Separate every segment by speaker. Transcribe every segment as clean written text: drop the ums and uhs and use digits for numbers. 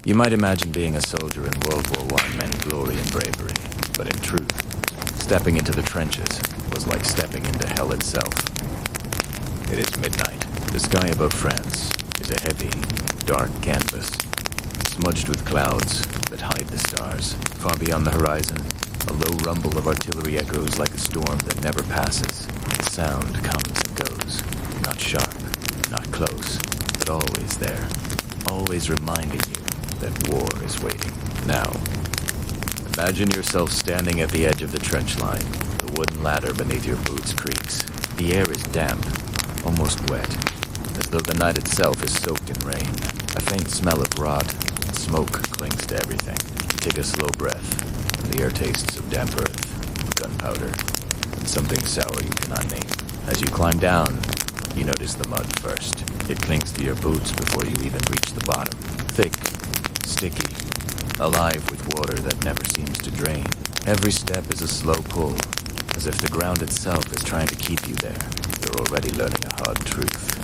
Speaker 1: You might imagine being a soldier in World War I meant glory and bravery, but in truth, stepping into the trenches was like stepping into hell itself. It is midnight. The sky above France is a heavy, dark canvas, smudged with clouds that hide the stars. Far beyond the horizon, a low rumble of artillery echoes like a storm that never passes. The sound comes and goes, not sharp, not close, but always there, always reminding you that war is waiting. Now, imagine yourself standing at the edge of the trench line. The wooden ladder beneath your boots creaks. The air is damp, almost wet, as though the night itself is soaked in rain. A faint smell of rot and smoke clings to everything. You take a slow breath, and the air tastes of damp earth, gunpowder, and something sour you cannot name. As you climb down, you notice the mud first. It clings to your boots before you even reach the bottom. Thick, sticky, alive with water that never seems to drain. Every step is a slow pull, as if the ground itself is trying to keep you there. You're already learning a hard truth.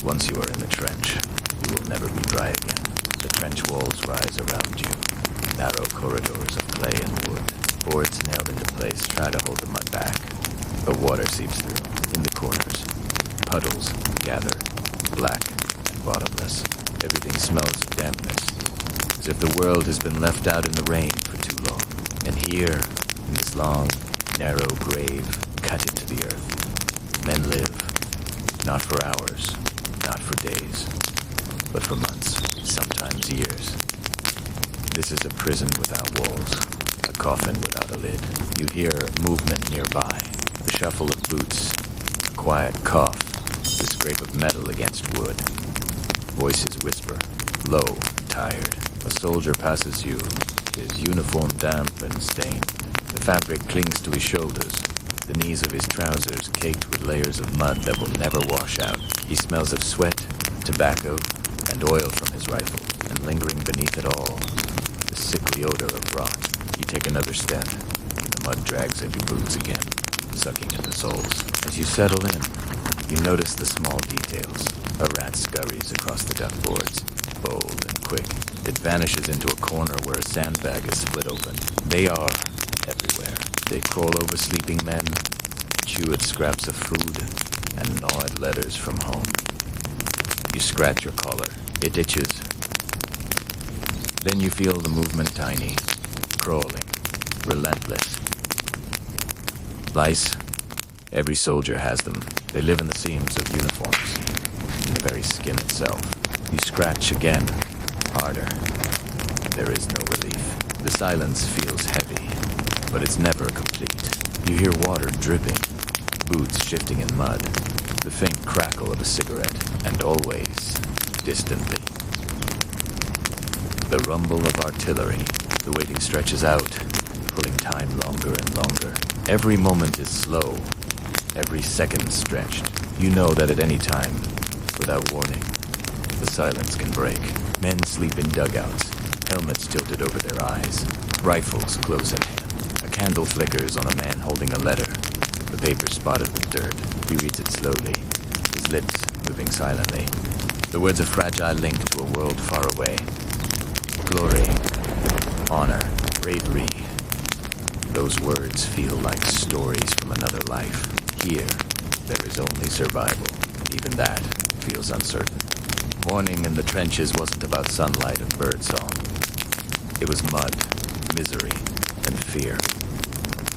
Speaker 1: Once you are in the trench, you will never be dry again. The trench walls rise around you, narrow corridors of clay and wood. Boards nailed into place try to hold the mud back, but water seeps through. In the corners, puddles gather, black and bottomless. Everything smells of dampness, as if the world has been left out in the rain for too long. And here, in this long, narrow grave cut into the earth, men live, not for hours, not for days, but for months, sometimes years. This is a prison without walls, a coffin without a lid. You hear movement nearby, the shuffle of boots, a quiet cough, the scrape of metal against wood. Voices whisper, low, tired. A soldier passes you, his uniform damp and stained. The fabric clings to his shoulders, the knees of his trousers caked with layers of mud that will never wash out. He smells of sweat, tobacco, and oil from his rifle, and lingering beneath it all, the sickly odor of rot. You take another step, and the mud drags at your boots again, sucking at the soles. As you settle in, you notice the small details. A rat scurries across the duckboards, bold and quick. It vanishes into a corner where a sandbag is split open. They are everywhere. They crawl over sleeping men, chew at scraps of food, and gnaw at letters from home. You scratch your collar. It itches. Then you feel the movement tiny, crawling, relentless. Lice. Every soldier has them. They live in the seams of uniforms, in the very skin itself. You scratch again, harder. There is no relief. The silence feels heavy, but it's never complete. You hear water dripping, boots shifting in mud, the faint crackle of a cigarette, and always, distantly, the rumble of artillery. The waiting stretches out, pulling time longer and longer. Every moment is slow, every second stretched. You know that at any time, without warning, the silence can break. Men sleep in dugouts, helmets tilted over their eyes, rifles close at hand. A candle flickers on a man holding a letter, the paper spotted with dirt. He reads it slowly, his lips moving silently. The words a fragile link to a world far away. Glory, honor, bravery. Those words feel like stories from another life. Here, there is only survival. Even that feels uncertain. Morning in the trenches wasn't about sunlight and birdsong. It was mud, misery, and fear.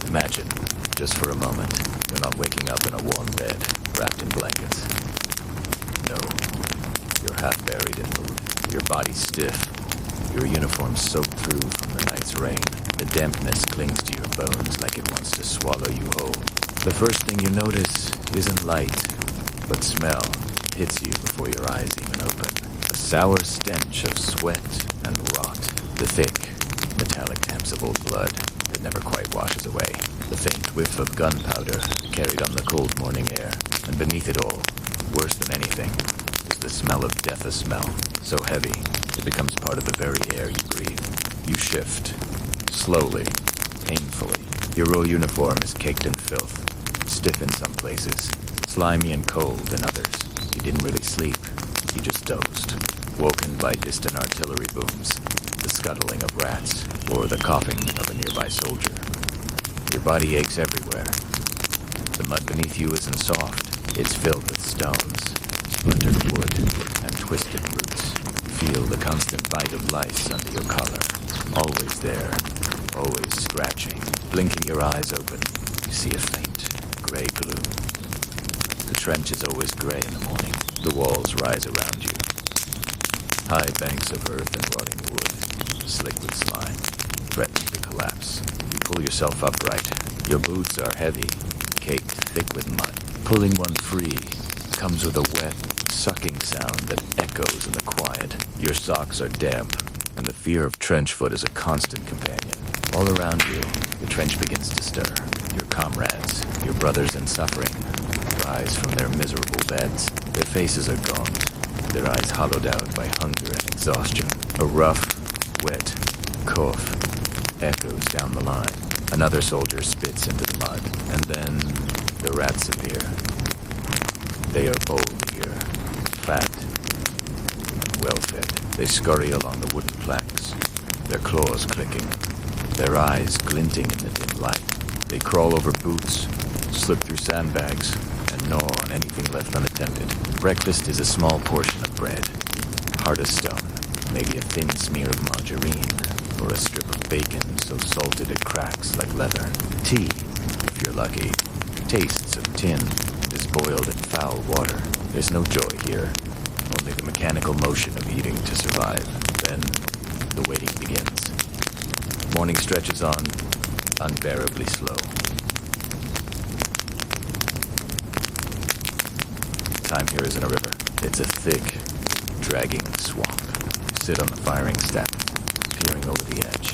Speaker 1: Imagine, just for a moment, you're not waking up in a warm bed, wrapped in blankets. No, you're half buried in mud, your body stiff, your uniform soaked through from the night's rain. The dampness clings to your bones like it wants to swallow you whole. The first thing you notice isn't light, but smell hits you before your eyes even open. A sour stench of sweat and rot. The thick, metallic damps of old blood that never quite washes away. The faint whiff of gunpowder carried on the cold morning air. And beneath it all, worse than anything, is the smell of death. A smell so heavy, it becomes part of the very air you breathe. You shift, slowly, painfully. Your row uniform is caked in filth, stiff in some places, slimy and cold in others. You didn't really sleep, you just dozed. woken by distant artillery booms, the scuttling of rats, or the coughing of a nearby soldier. Your body aches everywhere. The mud beneath you isn't soft. It's filled with stones, splintered wood, and twisted roots. Feel the constant bite of lice under your collar. Always there, always scratching. Blinking your eyes open, you see a faint, gray gloom. The trench is always gray in the morning. The walls rise around you. High banks of earth and rotting wood, slick with slime, threatening to collapse. You pull yourself upright. Your boots are heavy, caked thick with mud. Pulling one free comes with a wet, sucking sound that echoes in the quiet. Your socks are damp, and the fear of trench foot is a constant companion. All around you, the trench begins to stir. Your comrades, your brothers in suffering, rise from their miserable beds. Their faces are gaunt, their eyes hollowed out by hunger and exhaustion. A rough, wet cough echoes down the line. Another soldier spits into the mud, and then the rats appear. They are bold here, fat, well-fed. They scurry along the wooden planks, their claws clicking, their eyes glinting in the dim light. They crawl over boots, slip through sandbags, and gnaw on anything left unattended. Breakfast is a small portion of bread, hard as stone, maybe a thin smear of margarine, or a strip of bacon so salted it cracks like leather. Tea, if you're lucky, tastes of tin, is boiled in foul water. There's no joy here, only the mechanical motion of eating to survive. Then, the waiting begins. Morning stretches on, unbearably slow. Time here isn't a river. It's a thick, dragging swamp. You sit on the firing step, peering over the edge.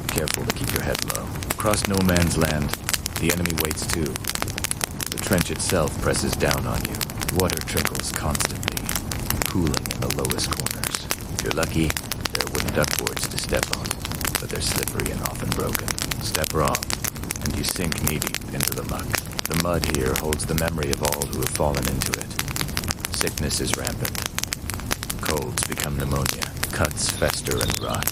Speaker 1: Careful to keep your head low. Across no man's land, the enemy waits too. The trench itself presses down on you. Water trickles constantly, pooling in the lowest corners. If you're lucky, there are wooden duckboards to step on, but they're slippery and often broken. Step wrong, and you sink knee-deep into the muck. The mud here holds the memory of all who have fallen into it. Sickness is rampant. Colds become pneumonia. Cuts fester and rot.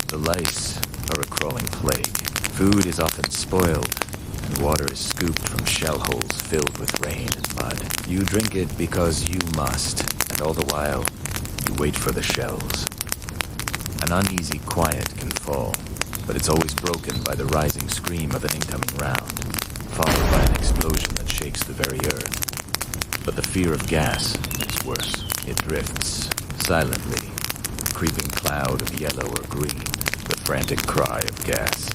Speaker 1: The lice are a crawling plague. Food is often spoiled, and water is scooped from shell holes filled with rain and mud. You drink it because you must, and all the while, you wait for the shells. An uneasy quiet can fall, but it's always broken by the rising scream of an incoming round, followed by an explosion that shakes the very earth. But the fear of gas is worse. It drifts, silently, a creeping cloud of yellow or green, the frantic cry of gas.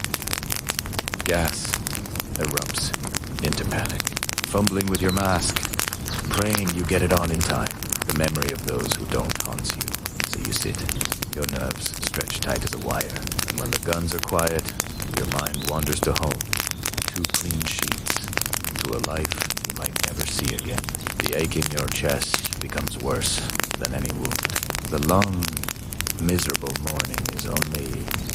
Speaker 1: Gas erupts into panic. Fumbling with your mask, praying you get it on in time. The memory of those who don't haunts you. So you sit, your nerves stretched tight as a wire. And when the guns are quiet, your mind wanders to home. 2 clean sheets, to a life you might never see again. The ache in your chest becomes worse than any wound. The long, miserable morning is only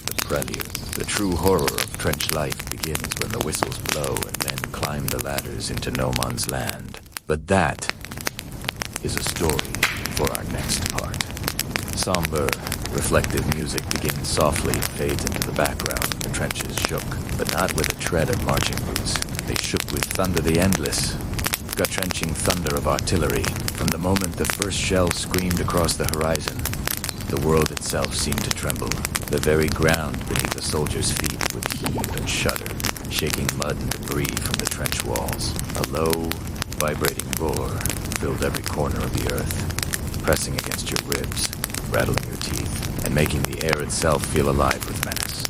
Speaker 1: the prelude. The true horror of trench life begins when the whistles blow and men climb the ladders into no man's land. But that is a story for our next part. Somber, reflective music begins softly and fades into the background. The trenches shook, but not with a tread of marching boots. They shook with thunder the endless, gut-wrenching thunder of artillery. From the moment the first shell screamed across the horizon, the world itself seemed to tremble. The very ground beneath the soldiers' feet would heave and shudder, shaking mud and debris from the trench walls. A low, vibrating roar filled every corner of the earth, pressing against your ribs, rattling your teeth, and making the air itself feel alive with menace.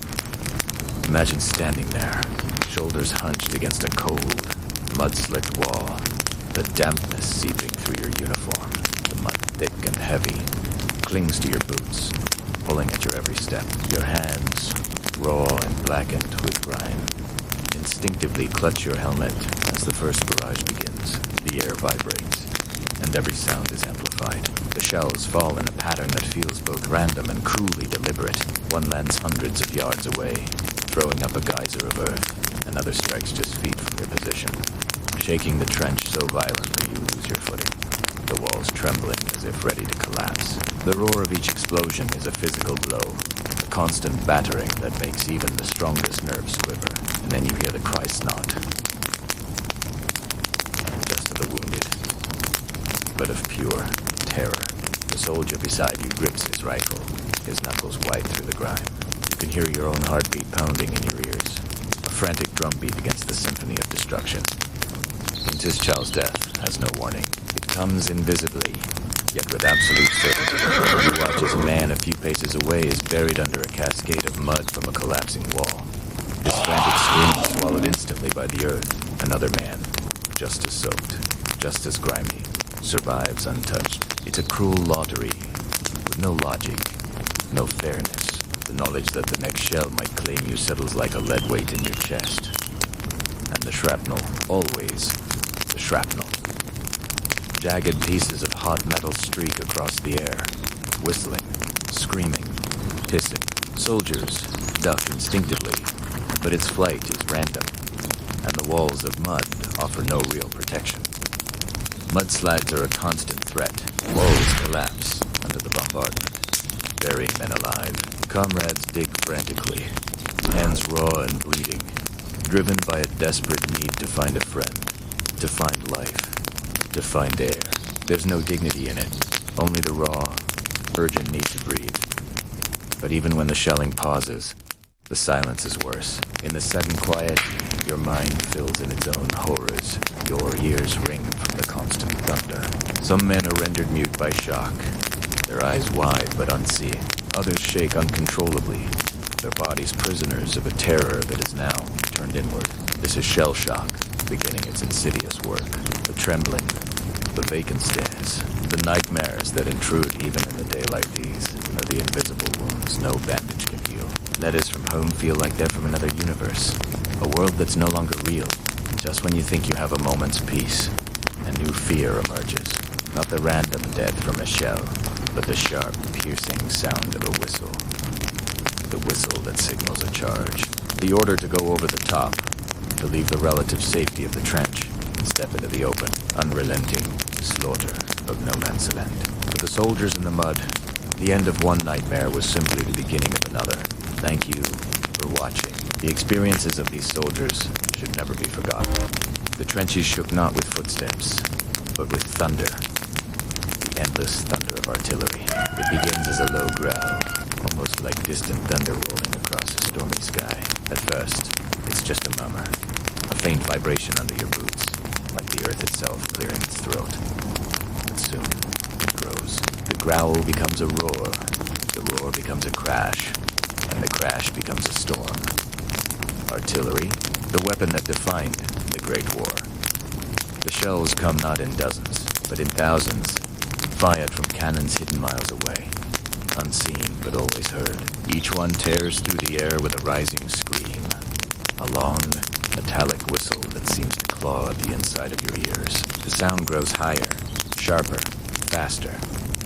Speaker 1: Imagine standing there, shoulders hunched against a cold, mud-slicked wall, the dampness seeping through your uniform, the mud thick and heavy, clings to your boots, pulling at your every step. Your hands, raw and blackened with grime, instinctively clutch your helmet as the first barrage begins. The air vibrates, and every sound is amplified. The shells fall in a pattern that feels both random and cruelly deliberate. One lands hundreds of yards away, throwing up a geyser of earth. Another strikes just feet from your position, shaking the trench so violently you lose your footing. the walls trembling as if ready to collapse. The roar of each explosion is a physical blow, a constant battering that makes even the strongest nerves quiver. And then you hear the cry snot. Just of the wounded, but of pure terror. The soldier beside you grips his rifle, his knuckles white through the grime. You can hear your own heartbeat pounding in your ears, a frantic drumbeat against the symphony of destruction. Princess Chow's death has no warning. It comes invisibly, yet with absolute certainty. You watch as a man a few paces away is buried under a cascade of mud from a collapsing wall. His frantic scream is swallowed instantly by the earth. Another man, just as soaked, just as grimy, survives untouched. It's a cruel lottery, with no logic, no fairness. The knowledge that the next shell might claim you settles like a lead weight in your chest. And the shrapnel, always the shrapnel. Jagged pieces of hot metal streak across the air, whistling, screaming, hissing. Soldiers duck instinctively, but its flight is random, and the walls of mud offer no real protection. Mudslides are a constant threat. Walls collapse under the bombardment, burying men alive. Comrades dig frantically, hands raw and bleeding, driven by a desperate need to find a friend, to find life, to find air. There's no dignity in it, only the raw, urgent need to breathe. But even when the shelling pauses, the silence is worse. In the sudden quiet, your mind fills in its own horrors. Your ears ring from the constant thunder. Some men are rendered mute by shock, their eyes wide but unseeing. Others shake uncontrollably, their bodies prisoners of a terror that is now turned inward. This is shell shock, beginning its insidious work. The trembling, the vacant stares, the nightmares that intrude even in the daylight. These are the invisible wounds no bandage can heal. Letters from home feel like they're from another universe, a world that's no longer real. Just when you think you have a moment's peace, a new fear emerges. Not the random death from a shell, but the sharp, piercing sound of a whistle. The whistle that signals a charge. The order to go over the top, to leave the relative safety of the trench, and step into the open, unrelenting slaughter of no man's land. For the soldiers in the mud, the end of one nightmare was simply the beginning of another. Thank you for watching. The experiences of these soldiers should never be forgotten. The trenches shook not with footsteps, but with thunder. The endless thunder of artillery. It begins as a low growl, almost like distant thunder rolling across a stormy sky. At first, it's just a murmur, a faint vibration under your boots, like the earth itself clearing its throat. But soon, it grows. The growl becomes a roar, the roar becomes a crash, and the crash becomes a storm. Artillery, the weapon that defined the Great War. The shells come not in dozens, but in thousands, fired from cannons hidden miles away, unseen but always heard. Each one tears through the air with a rising scream, a long, metallic whistle that seems to claw at the inside of your ears. The sound grows higher, sharper, faster,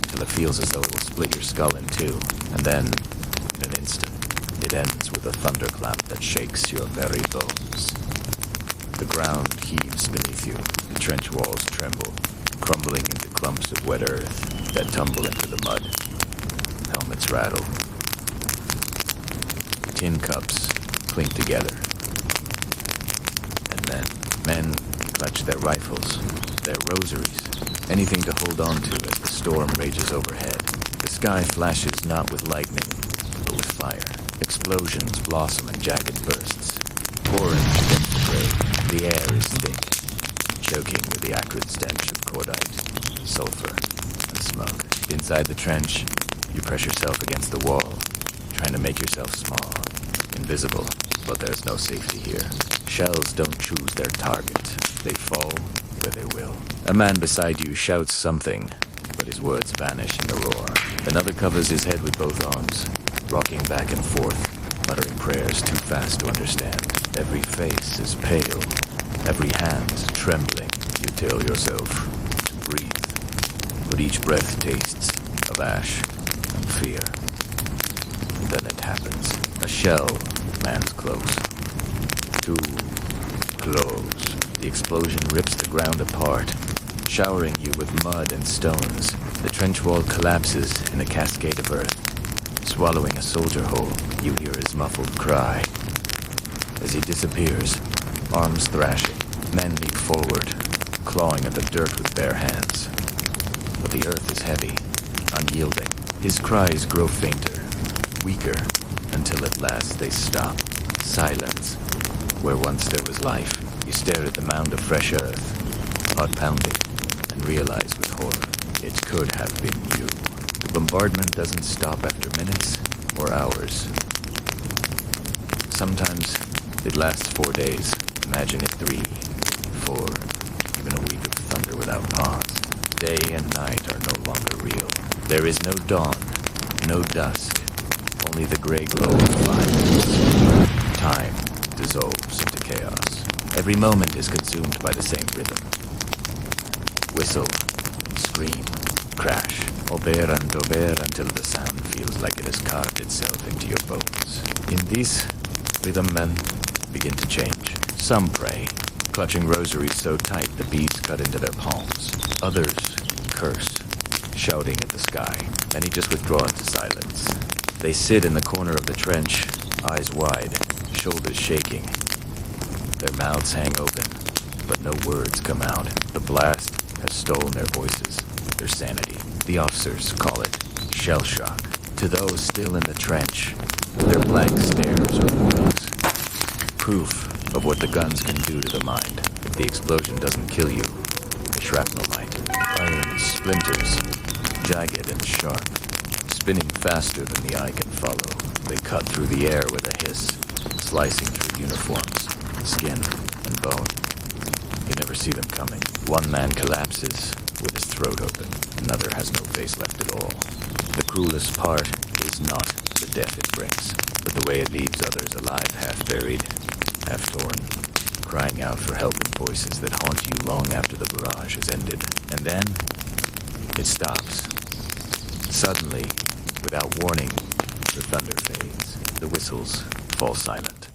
Speaker 1: till it feels as though it will split your skull in two, and then, in an instant, it ends with a thunderclap that shakes your very bones. The ground heaves beneath you, the trench walls tremble, crumbling into clumps of wet earth that tumble into the mud. Helmets rattle. Tin cups clink together. And then, men clutch their rifles, their rosaries, anything to hold on to as the storm rages overhead. The sky flashes not with lightning, but with fire. Explosions blossom in jagged bursts. Orange against the gray. The air is thick, choking with the acrid stench of cordite, sulfur, and smoke. Inside the trench, you press yourself against the wall, trying to make yourself small, invisible, but there's no safety here. Shells don't choose their target. They fall where they will. A man beside you shouts something, but his words vanish in the roar. Another covers his head with both arms, rocking back and forth, muttering prayers too fast to understand. Every face is pale, every hand trembling. You tell yourself to breathe, but each breath tastes of ash and fear. Then it happens. A shell lands close. Too close. The explosion rips the ground apart, showering you with mud and stones. The trench wall collapses in a cascade of earth. Swallowing a soldier whole, you hear his muffled cry. As he disappears, arms thrashing, men leap forward, clawing at the dirt with bare hands. But the earth is heavy, unyielding. His cries grow fainter, weaker, until at last they stop. Silence. Where once there was life, you stare at the mound of fresh earth, heart pounding, and realize with horror, it could have been you. The bombardment doesn't stop after minutes or hours. Sometimes it lasts 4 days. Imagine it 3, 4, even a week of thunder without pause. Day and night are no longer real. There is no dawn, no dusk, only the gray glow of fires. Time dissolves into chaos. Every moment is consumed by the same rhythm. Whistle, scream, crash, ober and ober until the sound feels like it has carved itself into your bones. In this rhythm, men begin to change. Some pray, clutching rosaries so tight the beads cut into their palms. Others curse, shouting at the sky. Many just withdraw into silence. They sit in the corner of the trench, eyes wide, shoulders shaking. Their mouths hang open, but no words come out. The blast has stolen their voices, their sanity. The officers call it shell shock. To those still in the trench, their blank stares are wounds. Proof of what the guns can do to the mind. If the explosion doesn't kill you, the shrapnel might. Iron splinters, jagged and sharp, spinning faster than the eye can follow. They cut through the air with a hiss, slicing through uniforms, skin, and bone. You never see them coming. One man collapses with his throat open. Another has no face left at all. The cruelest part is not the death it brings, but the way it leaves others alive, half buried, half torn, crying out for help in voices that haunt you long after the barrage has ended. And then, it stops. Suddenly, without warning, the thunder fades. The whistles fall silent.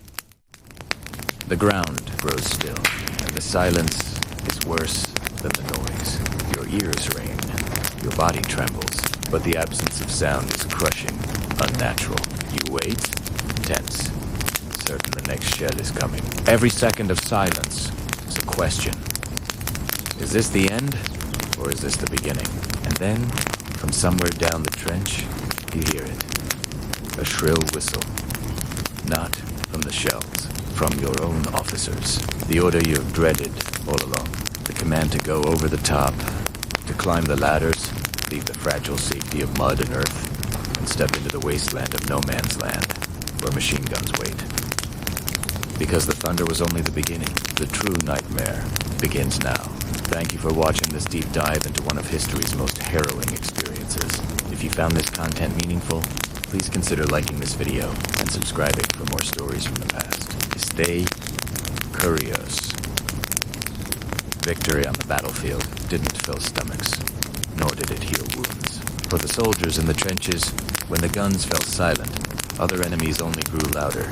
Speaker 1: The ground grows still, and the silence is worse than the noise. Your ears ring, your body trembles, but the absence of sound is crushing, unnatural. You wait, tense, certain the next shell is coming. Every second of silence is a question. Is this the end, or is this the beginning? And then, from somewhere down the trench, you hear it. A shrill whistle. Not from the shells, from your own officers. The order you have dreaded all along. The command to go over the top, to climb the ladders, leave the fragile safety of mud and earth, and step into the wasteland of no man's land, where machine guns wait. Because the thunder was only the beginning, the true nightmare begins now. Thank you for watching this deep dive into one of history's most harrowing experiences. If you found this content meaningful, please consider liking this video and subscribing for more stories from the past. Stay curious. Victory on the battlefield didn't fill stomachs, nor did it heal wounds. For the soldiers in the trenches, when the guns fell silent, other enemies only grew louder.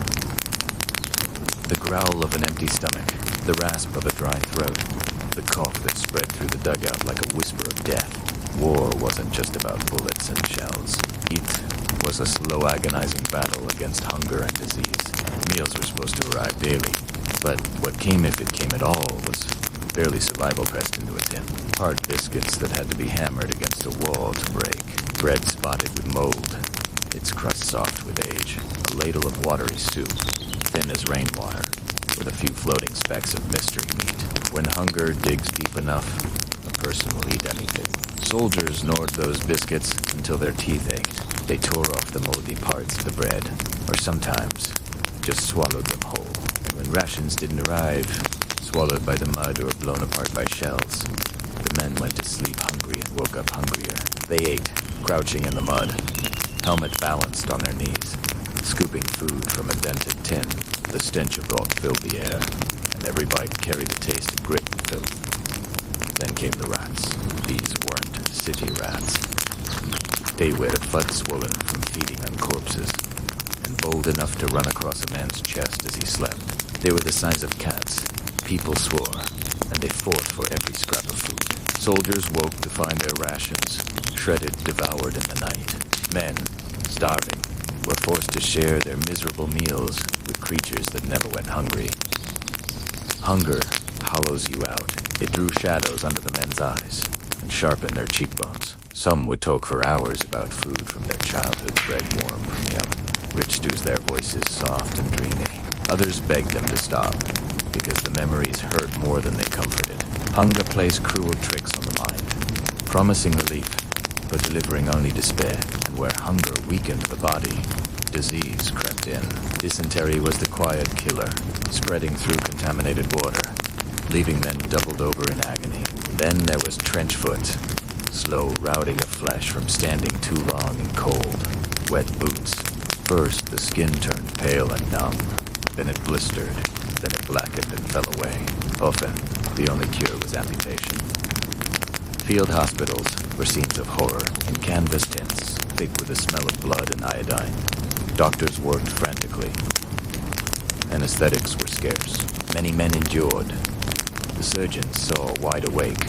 Speaker 1: The growl of an empty stomach, the rasp of a dry throat, the cough that spread through the dugout like a whisper of death. War wasn't just about bullets and shells. It was a slow, agonizing battle against hunger and disease. Meals were supposed to arrive daily, but what came, if it came at all, was barely survival pressed into a tin. Hard biscuits that had to be hammered against a wall to break. Bread spotted with mold, its crust soft with age. A ladle of watery soup, thin as rainwater, with a few floating specks of mystery meat. When hunger digs deep enough, a person will eat anything. Soldiers gnawed those biscuits until their teeth ached. They tore off the moldy parts of the bread, or sometimes just swallowed them whole. And when rations didn't arrive, swallowed by the mud or blown apart by shells, the men went to sleep hungry and woke up hungrier. They ate, crouching in the mud, helmet balanced on their knees, scooping food from a dented tin. The stench of rot filled the air, and every bite carried the taste of grit and filth. Then came the rats. These weren't city rats. They were blood swollen from feeding on corpses, and bold enough to run across a man's chest as he slept. They were the size of cats. People swore, and they fought for every scrap of food. Soldiers woke to find their rations shredded, devoured in the night. Men, starving, were forced to share their miserable meals with creatures that never went hungry. Hunger hollows you out. It drew shadows under the men's eyes and sharpened their cheekbones. Some would talk for hours about food from their childhood, bread warm from the oven. Rich stews their voices soft and dreamy. Others begged them to stop, because the memories hurt more than they comforted. Hunger plays cruel tricks on the mind, promising relief, but delivering only despair. And where hunger weakened the body, disease crept in. Dysentery was the quiet killer, spreading through contaminated water, leaving men doubled over in agony. Then there was trench foot, slow routing of flesh from standing too long in cold, wet boots. First, the skin turned pale and numb. Then it blistered. Then it blackened and fell away. Often, the only cure was amputation. Field hospitals were scenes of horror in canvas tents, thick with the smell of blood and iodine. Doctors worked frantically. Anesthetics were scarce. Many men endured. The surgeons saw wide awake,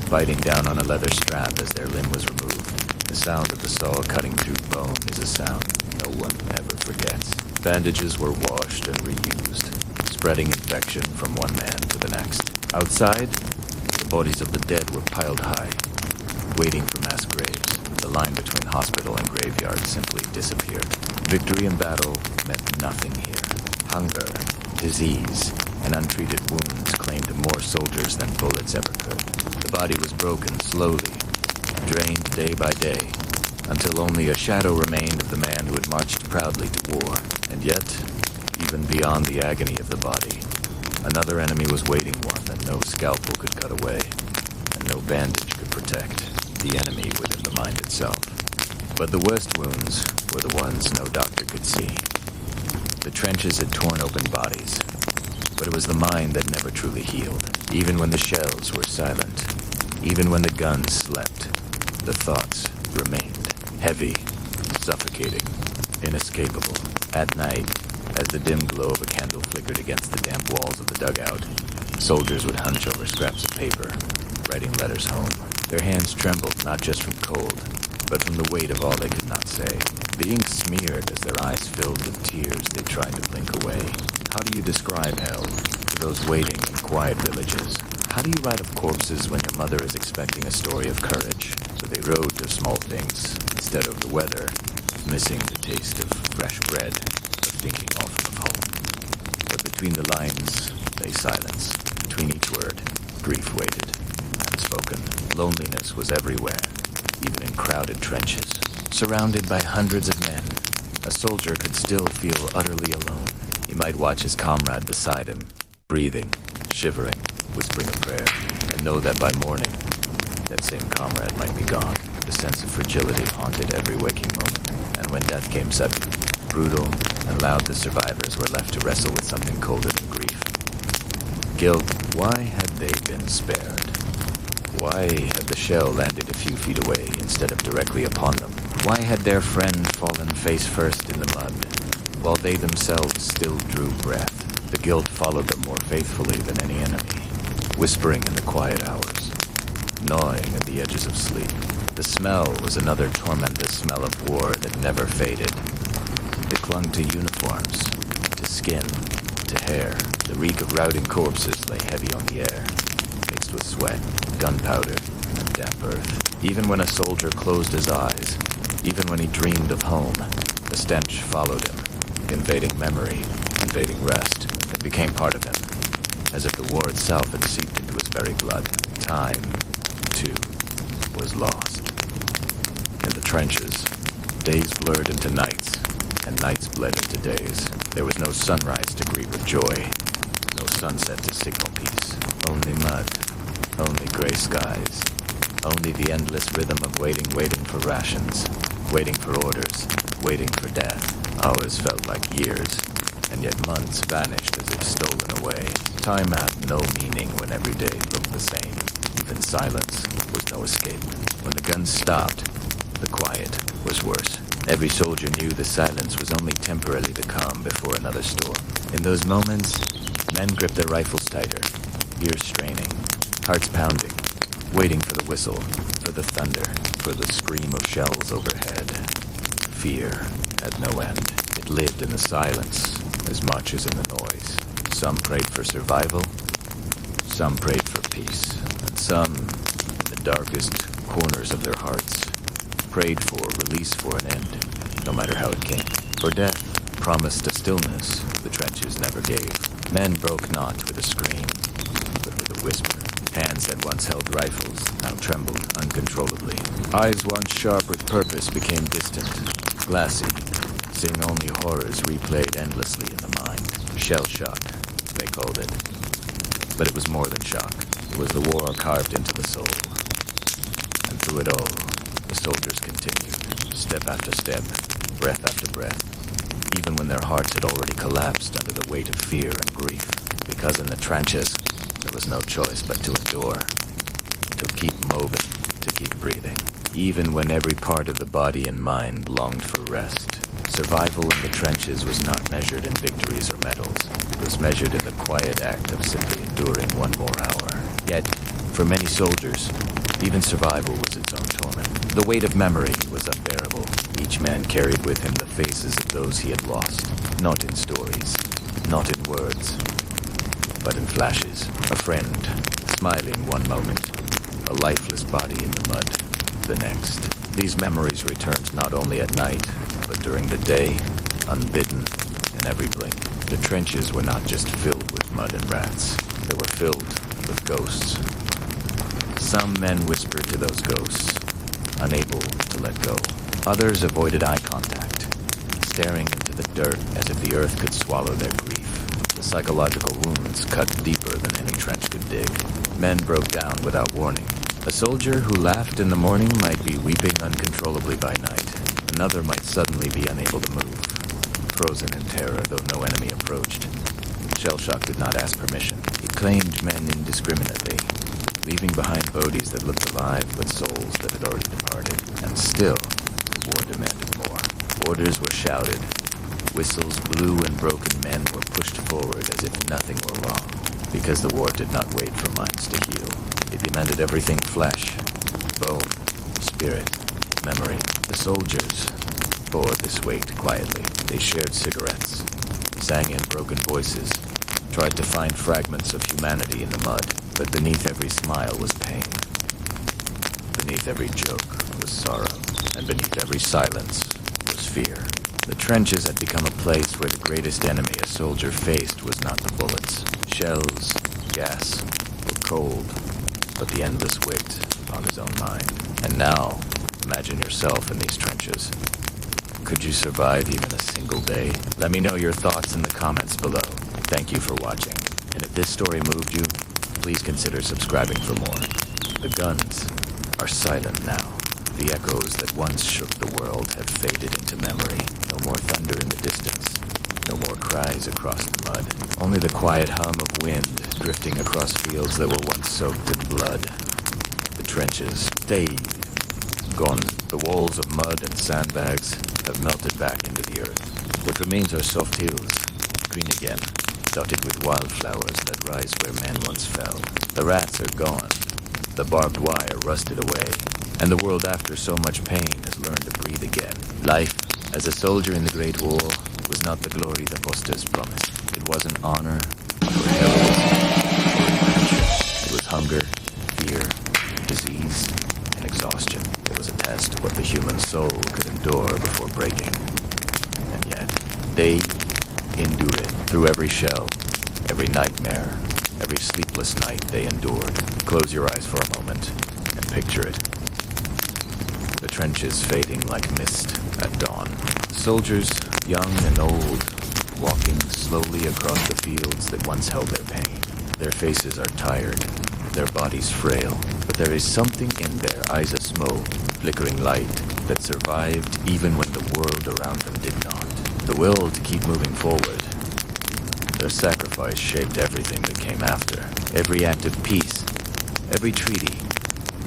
Speaker 1: biting down on a leather strap as their limb was removed. The sound of the saw cutting through bone is a sound no one ever forgets. Bandages were washed and reused, spreading infection from one man to the next. Outside, the bodies of the dead were piled high, waiting for mass graves. The line between hospital and graveyard simply disappeared. Victory in battle meant nothing here. Hunger, disease, and untreated wounds claimed more soldiers than bullets ever could. The body was broken slowly, drained day by day, until only a shadow remained of the man who had marched proudly to war. And yet, even beyond the agony of the body, another enemy was waiting, one that no scalpel could cut away, and no bandage could protect. The enemy within the mind itself. But the worst wounds were the ones no doctor could see. The trenches had torn open bodies, but it was the mind that never truly healed. Even when the shells were silent, even when the guns slept, the thoughts remained. Heavy, suffocating, inescapable. At night, as the dim glow of a candle flickered against the damp walls of the dugout, soldiers would hunch over scraps of paper, writing letters home. Their hands trembled not just from cold, but from the weight of all they could not say. The ink smeared as their eyes filled with tears they tried to blink away. How do you describe hell to those waiting in quiet villages? How do you write of corpses when your mother is expecting a story of courage? So they wrote of small things instead of the weather, missing the taste of fresh bread, of thinking often of home. But between the lines lay silence. Between each word, grief waited, unspoken. Loneliness was everywhere, even in crowded trenches. Surrounded by hundreds of men, a soldier could still feel utterly alone. He might watch his comrade beside him, breathing, shivering, whispering a prayer, and know that by morning, that same comrade might be gone. The sense of fragility haunted every waking moment, and when death came sudden, brutal and loud, the survivors were left to wrestle with something colder than grief. Guilt. Why had they been spared? Why had the shell landed a few feet away instead of directly upon them? Why had their friend fallen face first in the mud, while they themselves still drew breath? The guilt followed them more faithfully than any enemy, whispering in the quiet hours, gnawing at the edges of sleep. The smell was another tormentless smell of war that never faded. It clung to uniforms, to skin, to hair. The reek of rotting corpses lay heavy on the air, mixed with sweat, gunpowder, and damp earth. Even when a soldier closed his eyes, even when he dreamed of home, the stench followed him, invading memory, invading rest. It became part of him, as if the war itself had seeped into his very blood. Time, too, was lost. In the trenches, days blurred into nights, and nights bled into days. There was no sunrise to greet with joy, no sunset to signal peace. Only mud, only gray skies, only the endless rhythm of waiting for rations, waiting for orders, waiting for death. Hours felt like years, and yet months vanished as if stolen away. Time had no meaning when every day looked the same. Even silence was no escape. When the guns stopped, the quiet was worse. Every soldier knew the silence was only temporarily the calm before another storm. In those moments, men gripped their rifles tighter, ears straining, hearts pounding, waiting for the whistle, for the thunder, for the scream of shells overhead. Fear had no end. It lived in the silence as much as in the noise. Some prayed for survival, some prayed for peace, and some, in the darkest corners of their hearts, prayed for release for an end, no matter how it came. For death promised a stillness the trenches never gave. Men broke not with a scream, but with a whisper. Hands that once held rifles now trembled uncontrollably. Eyes once sharp with purpose became distant, glassy, seeing only horrors replayed endlessly in the mind. Shell shock, they called it. But it was more than shock. It was the war carved into the soul. And through it all, the soldiers continued, step after step, breath after breath, even when their hearts had already collapsed under the weight of fear and grief. Because in the trenches, there was no choice but to endure, to keep moving, to keep breathing, even when every part of the body and mind longed for rest. Survival in the trenches was not measured in victories or medals. It was measured in the quiet act of simply enduring one more hour. Yet, for many soldiers, even survival was its own torment. The weight of memory was unbearable. Each man carried with him the faces of those he had lost, not in stories, not in words, but in flashes. A friend, smiling one moment, a lifeless body in the mud the next. These memories returned not only at night, but during the day, unbidden, in every blink. The trenches were not just filled with mud and rats. They were filled with ghosts. Some men whispered to those ghosts, unable to let go. Others avoided eye contact, staring into the dirt as if the earth could swallow their grief. The psychological wounds cut deeper than any trench could dig. Men broke down without warning. A soldier who laughed in the morning might be weeping uncontrollably by night. Another might suddenly be unable to move, frozen in terror though no enemy approached. Shellshock did not ask permission. It claimed men indiscriminately, leaving behind bodies that looked alive but souls that had already departed. And still, the war demanded more. Orders were shouted. Whistles blew and broken men were pushed forward as if nothing were wrong, because the war did not wait for minds to heal. It demanded everything flesh, bone, spirit, memory. The soldiers bore this weight quietly. They shared cigarettes, sang in broken voices, tried to find fragments of humanity in the mud, but beneath every smile was pain. Beneath every joke was sorrow, and beneath every silence was fear. The trenches had become a place where the greatest enemy a soldier faced was not the bullets, shells, gas, or cold, but the endless weight upon his own mind. And now, imagine yourself in these trenches. Could you survive even a single day? Let me know your thoughts in the comments below. Thank you for watching. And if this story moved you, please consider subscribing for more. The guns are silent now. The echoes that once shook the world have faded into memory. No more thunder in the distance. No more cries across the mud. Only the quiet hum of wind drifting across fields that were once soaked in blood. The trenches, they gone. The walls of mud and sandbags have melted back into the earth. What remains are soft hills, green again, dotted with wildflowers that rise where men once fell. The rats are gone. The barbed wire rusted away. And the world after so much pain has learned to breathe again. Life as a soldier in the Great War was not the glory the posters promised. It wasn't honor or heroism or adventure. It was hunger, fear, disease, and exhaustion. It was a test of what the human soul could endure before breaking. And yet, they endured it through every shell, every nightmare, every sleepless night they endured. Close your eyes for a moment and picture it. The trenches fading like mist at dawn. Soldiers, young and old, walking slowly across the fields that once held their pain. Their faces are tired, their bodies frail, but there is something in their eyes of smoke, flickering light, that survived even when the world around them did not. The will to keep moving forward. Their sacrifice shaped everything that came after. Every act of peace, every treaty,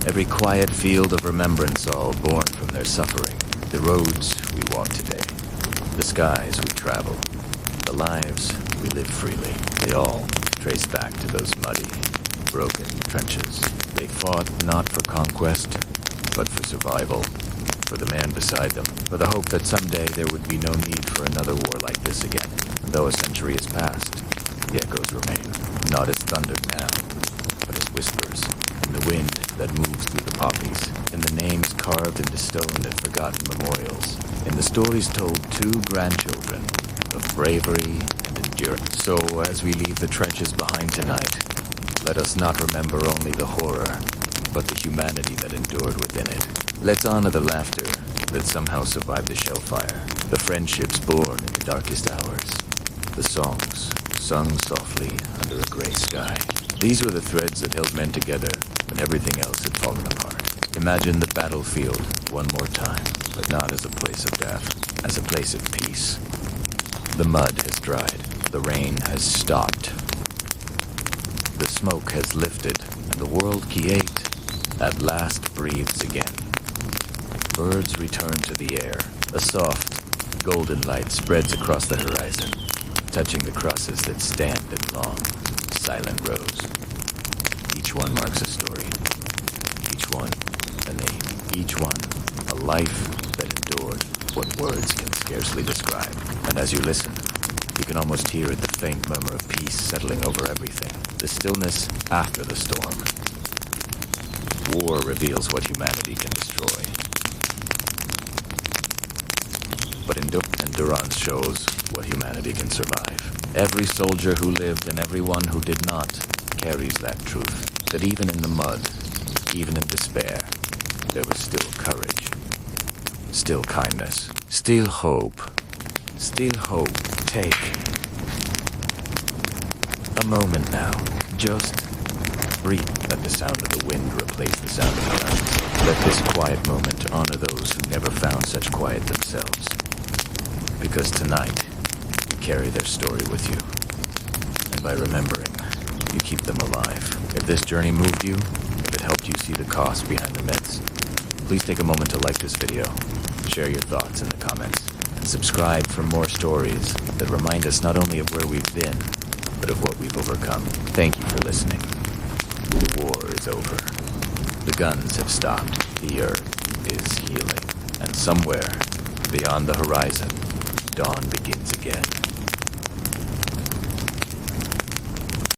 Speaker 1: every quiet field of remembrance, all born from their suffering. The roads we walk today, the skies we travel, the lives we live freely, they all trace back to those muddy, broken trenches. They fought not for conquest, but for survival, for the man beside them, for the hope that someday there would be no need for another war like this again. And though a century has passed, the echoes remain, not as thunder now, but as whispers, in the wind that moves through the poppies, in the names carved into stone at forgotten memorials, in the stories told to grandchildren of bravery and endurance. So as we leave the trenches behind tonight, let us not remember only the horror, but the humanity that endured within it. Let's honor the laughter that somehow survived the shellfire, the friendships born in the darkest hours, the songs sung softly under a gray sky. These were the threads that held men together when everything else had fallen apart. Imagine the battlefield one more time, but not as a place of death, as a place of peace. The mud has dried, the rain has stopped, the smoke has lifted, and the world Kiate at last breathes again. Birds return to the air. A soft, golden light spreads across the horizon, touching the crosses that stand in long, silent rows. Each one marks a story. Each one a name. Each one a life that endured what words can scarcely describe. And as you listen, you can almost hear the faint murmur of peace settling over everything. The stillness after the storm. War reveals what humanity can destroy. But endurance shows what humanity can survive. Every soldier who lived and everyone who did not carries that truth. That even in the mud, even in despair, there was still courage, still kindness, still hope. Still hope. Take a moment now. Just breathe. Let the sound of the wind replace the sound of guns. Let this quiet moment honor those who never found such quiet themselves. Because tonight, you carry their story with you. And by remembering, you keep them alive. If this journey moved you, if it helped you see the cost behind the myths, please take a moment to like this video, share your thoughts in the comments, and subscribe for more stories that remind us not only of where we've been, but of what we've overcome. Thank you for listening. The war is over. The guns have stopped. The earth is healing. And somewhere, beyond the horizon, dawn begins again.